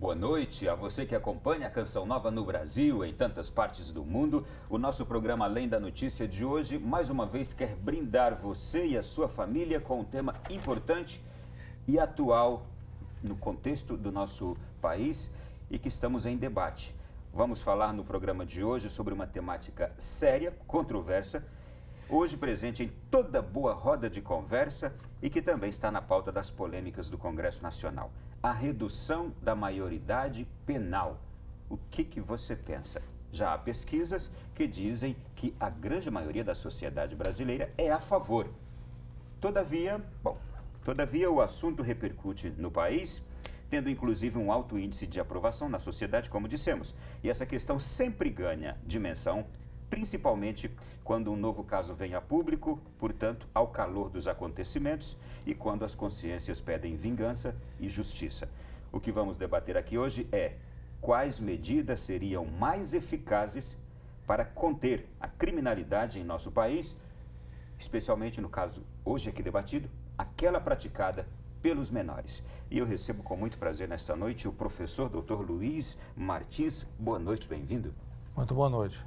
boa noite a você que acompanha a Canção Nova no Brasil, em tantas partes do mundo. O nosso programa Além da Notícia de hoje, mais uma vez, quer brindar você e a sua família com um tema importante e atual no contexto do nosso país e que estamos em debate. Vamos falar no programa de hoje sobre uma temática séria, controversa, hoje presente em toda boa roda de conversa e que também está na pauta das polêmicas do Congresso Nacional. A redução da maioridade penal. O que você pensa? Já há pesquisas que dizem que a grande maioria da sociedade brasileira é a favor. Todavia, o assunto repercute no país, tendo inclusive um alto índice de aprovação na sociedade, como dissemos. E essa questão sempre ganha dimensão, principalmente quando um novo caso vem a público, portanto, ao calor dos acontecimentos e quando as consciências pedem vingança e justiça. O que vamos debater aqui hoje é quais medidas seriam mais eficazes para conter a criminalidade em nosso país, especialmente no caso hoje aqui debatido, aquela praticada pelos menores. E eu recebo com muito prazer nesta noite o professor Dr. Luiz Martins. Boa noite, bem-vindo. Muito boa noite.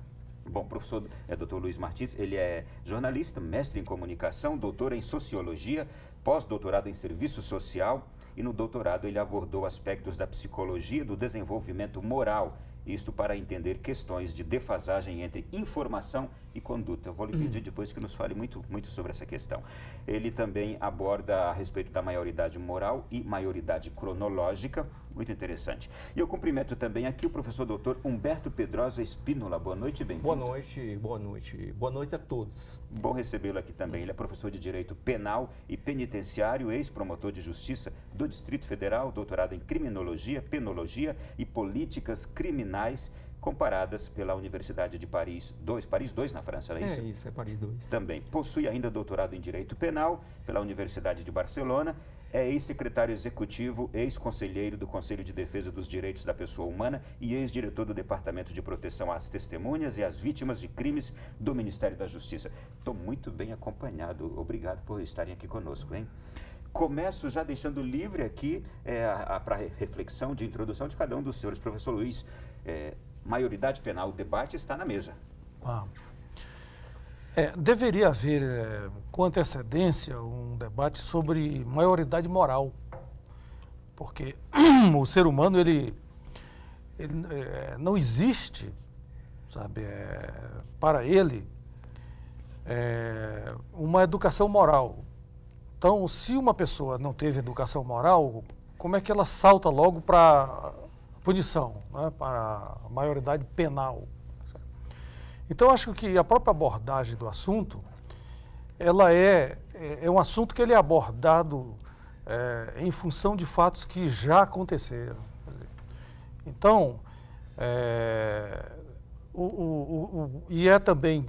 Bom, professor Dr. Luiz Martins, ele é jornalista, mestre em comunicação, doutor em sociologia, pós-doutorado em serviço social e no doutorado ele abordou aspectos da psicologia do desenvolvimento moral, isto para entender questões de defasagem entre informação e conduta. Eu vou lhe pedir depois que nos fale muito sobre essa questão. Ele também aborda a respeito da maioridade moral e maioridade cronológica, muito interessante. E eu cumprimento também aqui o professor doutor Humberto Pedrosa Espínola. Boa noite, bem-vindo. Boa noite, boa noite. Boa noite a todos. Bom recebê-lo aqui também. Ele é professor de Direito Penal e Penitenciário, ex-promotor de Justiça do Distrito Federal, doutorado em Criminologia, Penologia e Políticas Criminais comparadas pela Universidade de Paris 2, Paris 2 na França, não é isso? É isso, é Paris 2. Também possui ainda doutorado em Direito Penal pela Universidade de Barcelona, é ex-secretário executivo, ex-conselheiro do Conselho de Defesa dos Direitos da Pessoa Humana e ex-diretor do Departamento de Proteção às Testemunhas e às Vítimas de Crimes do Ministério da Justiça. Estou muito bem acompanhado, obrigado por estarem aqui conosco, hein? Começo já deixando livre aqui para reflexão de introdução de cada um dos senhores. Professor Luiz, maioridade penal, o debate está na mesa. Deveria haver com antecedência um debate sobre maioridade moral, porque o ser humano ele não existe, sabe, para ele uma educação moral. Então, se uma pessoa não teve educação moral, como é que ela salta logo para punição, né, para a maioridade penal? Então, acho que a própria abordagem do assunto, ela é um assunto que ele é abordado em função de fatos que já aconteceram. Então, e é também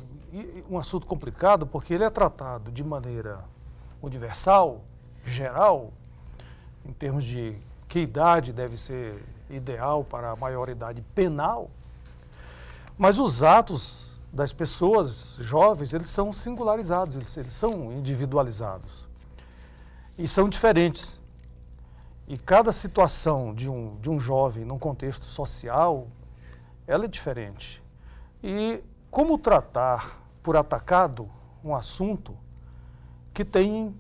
um assunto complicado porque ele é tratado de maneira universal, geral, em termos de que idade deve ser ideal para a maioridade penal, mas os atos das pessoas jovens, eles são singularizados, eles são individualizados e são diferentes. E cada situação de um jovem num contexto social, ela é diferente. E como tratar por atacado um assunto que tem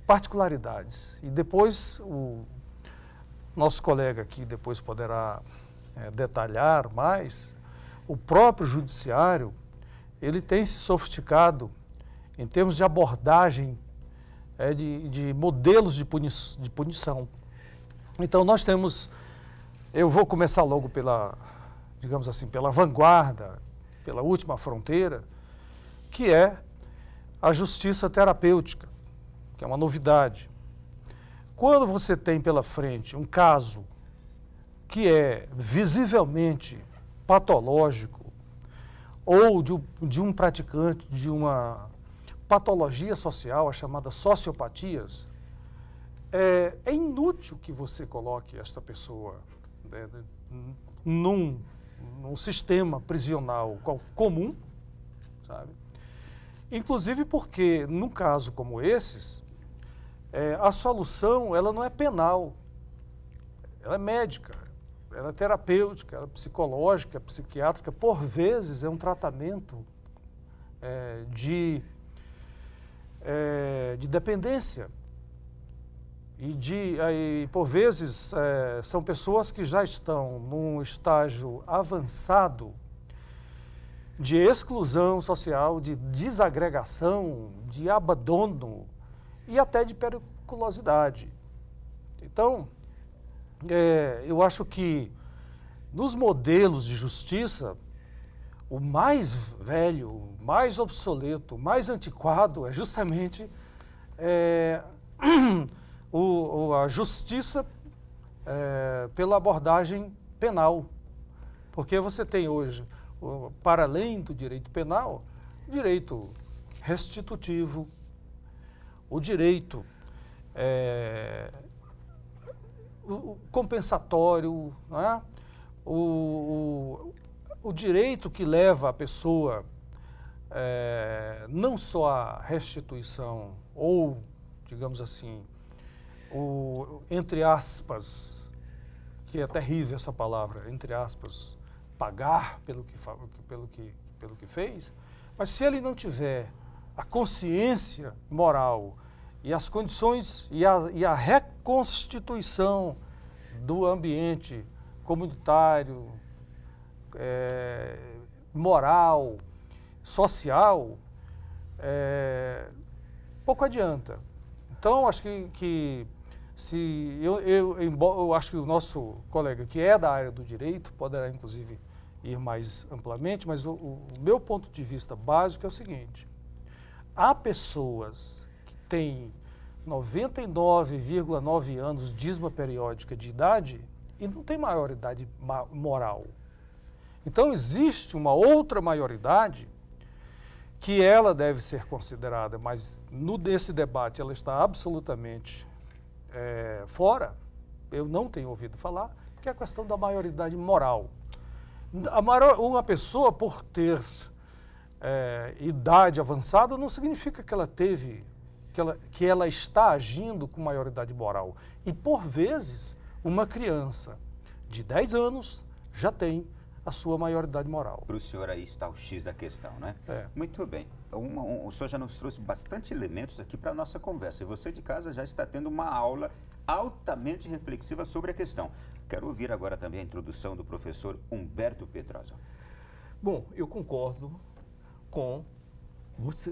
particularidades? E depois o nosso colega aqui depois poderá detalhar mais. O próprio judiciário, ele tem se sofisticado em termos de abordagem de modelos de punição. Então nós temos, eu vou começar logo pela, digamos assim, pela vanguarda, pela última fronteira, que é a justiça terapêutica, que é uma novidade. Quando você tem pela frente um caso que é visivelmente patológico ou de um praticante de uma patologia social, a chamada sociopatias, é inútil que você coloque esta pessoa num sistema prisional comum, sabe? Inclusive porque, num caso como esses, a solução ela não é penal, ela é médica, ela é terapêutica, ela é psicológica, psiquiátrica, por vezes é um tratamento de dependência. E por vezes, são pessoas que já estão num estágio avançado de exclusão social, de desagregação, de abandono e até de periculosidade. Então, eu acho que nos modelos de justiça, o mais velho, o mais obsoleto, o mais antiquado é justamente a justiça pela abordagem penal. Porque você tem hoje, para além do direito penal, o direito restitutivo, o direito o compensatório, né? O direito que leva a pessoa não só à restituição ou, digamos assim, entre aspas, que é terrível essa palavra, entre aspas, pagar pelo que fez, mas se ele não tiver a consciência moral e as condições e a reconstituição do ambiente comunitário, moral, social, pouco adianta. Então, acho que se eu acho que o nosso colega, que é da área do direito, poderá inclusive ir mais amplamente, mas o meu ponto de vista básico é o seguinte: há pessoas que têm 99,9 anos de dízima periódica de idade e não tem maioridade moral. Então, existe uma outra maioridade que ela deve ser considerada, mas nesse debate ela está absolutamente fora. Eu não tenho ouvido falar, que é a questão da maioridade moral. Uma pessoa, por ter idade avançada, não significa que ela teve, que ela está agindo com maioridade moral. E, por vezes, uma criança de 10 anos já tem a sua maioridade moral. Para o senhor aí está o X da questão, né? Muito bem. O senhor já nos trouxe bastante elementos aqui para a nossa conversa. E você de casa já está tendo uma aula altamente reflexiva sobre a questão. Quero ouvir agora também a introdução do professor Humberto Pedrosa. Bom, eu concordo com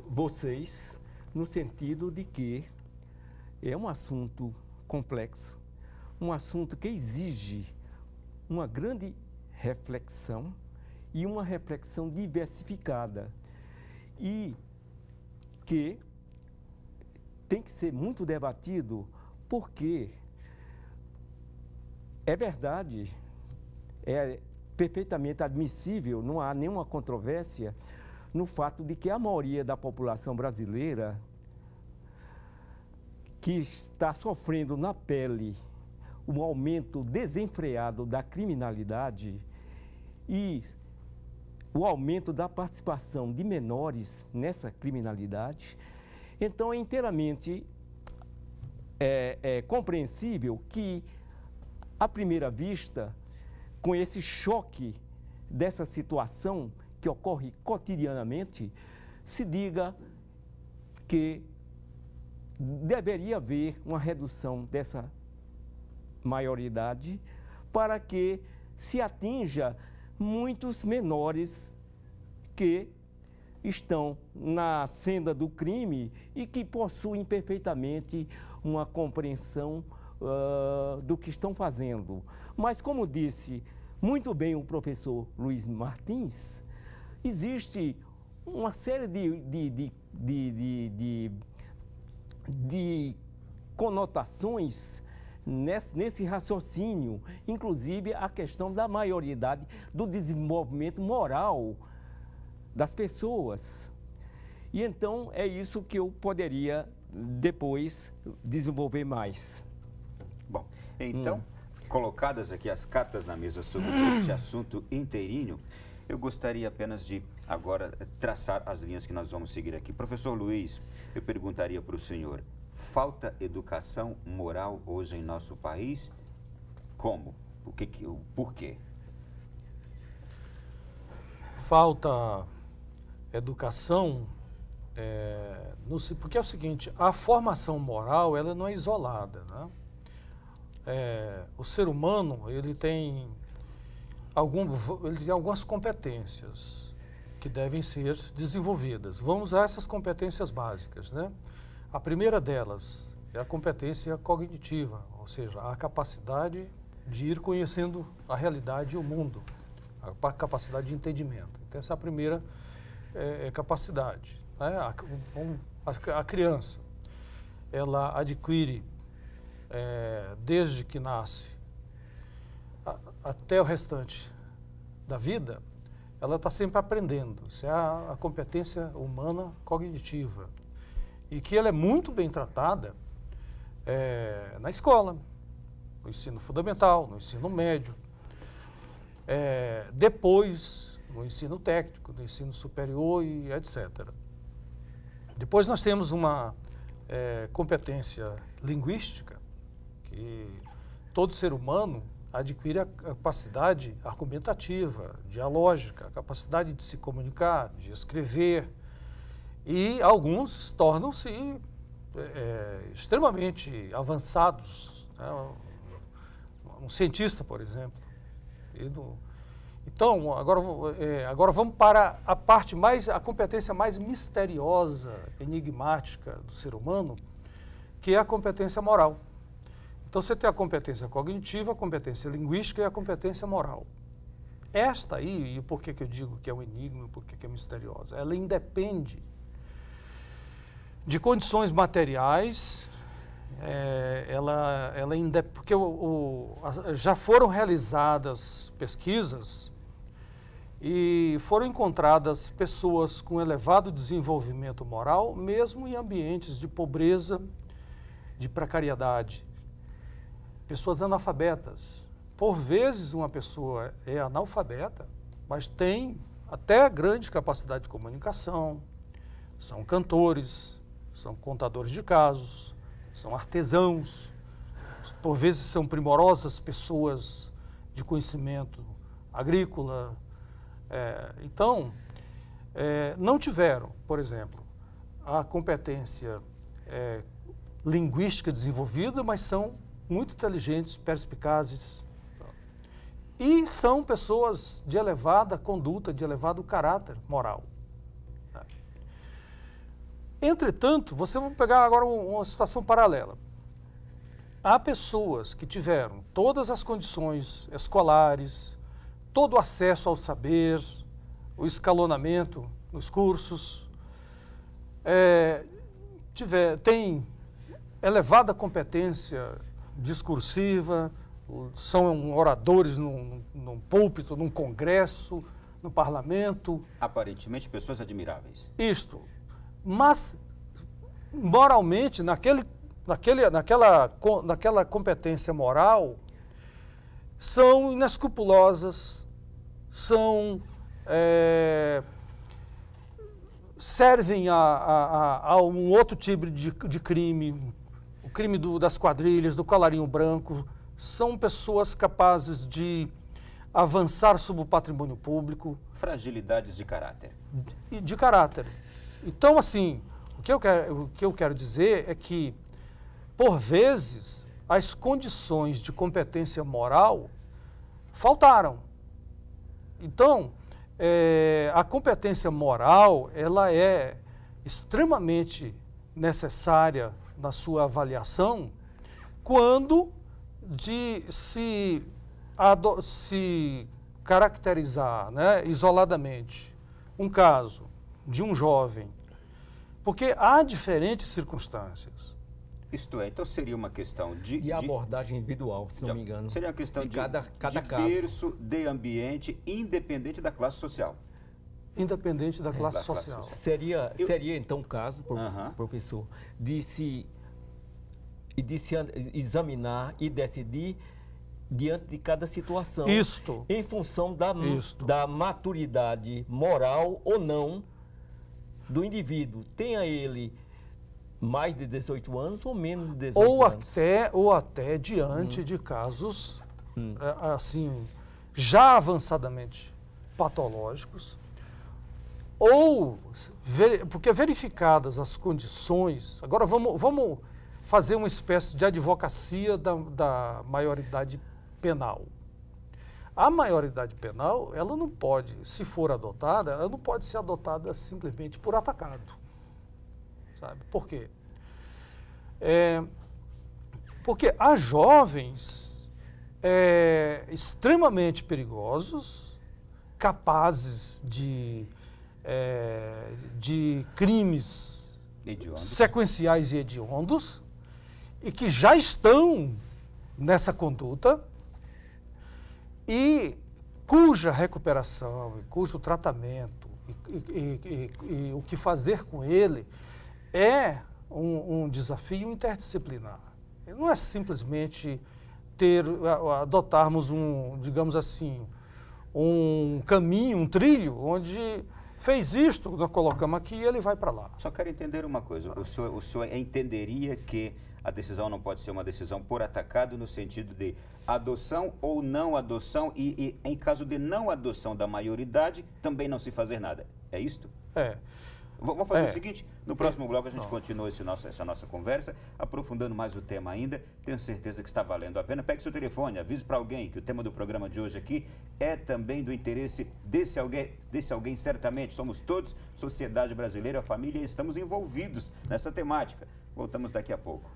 vocês no sentido de que é um assunto complexo, um assunto que exige uma grande reflexão e uma reflexão diversificada e que tem que ser muito debatido, porque é verdade, é perfeitamente admissível, não há nenhuma controvérsia no fato de que a maioria da população brasileira que está sofrendo na pele o aumento desenfreado da criminalidade e o aumento da participação de menores nessa criminalidade, então é inteiramente compreensível que, à primeira vista, com esse choque dessa situação que ocorre cotidianamente, se diga que deveria haver uma redução dessa maioridade para que se atinja muitos menores que estão na senda do crime e que possuem perfeitamente uma compreensão do que estão fazendo. Mas, como disse muito bem o professor Luiz Martins, existe uma série de conotações nesse raciocínio, inclusive a questão da maioridade, do desenvolvimento moral das pessoas. E então é isso que eu poderia depois desenvolver mais. Bom, então, colocadas aqui as cartas na mesa sobre este assunto inteirinho, eu gostaria apenas de agora traçar as linhas que nós vamos seguir aqui. Professor Luiz, eu perguntaria para o senhor: falta educação moral hoje em nosso país? Como? Por quê? Falta educação, porque é o seguinte, a formação moral ela não é isolada, né? O ser humano ele tem algumas competências que devem ser desenvolvidas. Vamos a essas competências básicas, né? A primeira delas é a competência cognitiva, ou seja, a capacidade de ir conhecendo a realidade e o mundo, a capacidade de entendimento. Então, essa é a primeira capacidade, né? A criança, ela adquire, desde que nasce até o restante da vida, ela está sempre aprendendo. Isso é a competência humana cognitiva. E que ela é muito bem tratada na escola, no ensino fundamental, no ensino médio, depois no ensino técnico, no ensino superior e etc. Depois nós temos uma competência linguística, que todo ser humano adquire a capacidade argumentativa, dialógica, a capacidade de se comunicar, de escrever, e alguns tornam-se extremamente avançados, né? Um cientista, por exemplo. Então, agora vamos para a competência mais misteriosa, enigmática do ser humano, que é a competência moral. Então, você tem a competência cognitiva, a competência linguística e a competência moral. Esta aí, e por que eu digo que é um enigma, por que é misteriosa? Ela independe de condições materiais, porque já foram realizadas pesquisas e foram encontradas pessoas com elevado desenvolvimento moral, mesmo em ambientes de pobreza, de precariedade. Pessoas analfabetas. Por vezes uma pessoa é analfabeta, mas tem até grande capacidade de comunicação, são cantores, são contadores de casos, são artesãos, por vezes são primorosas pessoas de conhecimento agrícola. Então, não tiveram, por exemplo, a competência linguística desenvolvida, mas são muito inteligentes, perspicazes, e são pessoas de elevada conduta, de elevado caráter moral. Entretanto, vamos pegar agora uma situação paralela. Há pessoas que tiveram todas as condições escolares, todo o acesso ao saber, o escalonamento nos cursos, têm elevada competência discursiva, são oradores num púlpito, num congresso, no parlamento. Aparentemente pessoas admiráveis. Isto. Mas, moralmente, naquela competência moral, são inescrupulosas, servem a um outro tipo de crime, o crime das quadrilhas, do colarinho branco. São pessoas capazes de avançar sobre o patrimônio público. Fragilidades de caráter. De caráter. Então, assim, o que eu quero dizer é que, por vezes, as condições de competência moral faltaram. Então, a competência moral, ela é extremamente necessária na sua avaliação quando de se caracterizar, né, isoladamente um caso de um jovem, porque há diferentes circunstâncias. Isto é, então seria uma questão de abordagem individual, se não me engano. Seria uma questão de cada caso. Berço, de ambiente, independente da classe social. Independente da classe social. Seria então o caso, professor, de se examinar e decidir diante de cada situação. Em função da maturidade moral ou não do indivíduo. Tenha ele mais de 18 anos ou menos de 18 anos. Ou até diante de casos assim, já avançadamente patológicos, ou, porque verificadas as condições, agora vamos fazer uma espécie de advocacia da maioridade penal. A maioridade penal, ela não pode, se for adotada, ela não pode ser adotada simplesmente por atacado. Sabe? Por quê? Porque há jovens extremamente perigosos, capazes de crimes sequenciais e hediondos, e que já estão nessa conduta e cuja recuperação, e cujo tratamento e o que fazer com ele é um desafio interdisciplinar. Não é simplesmente adotarmos digamos assim, um caminho, um trilho, onde fez isto, nós colocamos aqui e ele vai para lá. Só quero entender uma coisa, o senhor entenderia que a decisão não pode ser uma decisão por atacado no sentido de adoção ou não adoção e em caso de não adoção da maioridade, também não se fazer nada. É isto? Vamos fazer o seguinte, no próximo bloco a gente continua essa nossa conversa, aprofundando mais o tema ainda. Tenho certeza que está valendo a pena. Pegue seu telefone, avise para alguém que o tema do programa de hoje aqui é também do interesse desse alguém certamente. Somos todos, sociedade brasileira, família, e estamos envolvidos nessa temática. Voltamos daqui a pouco.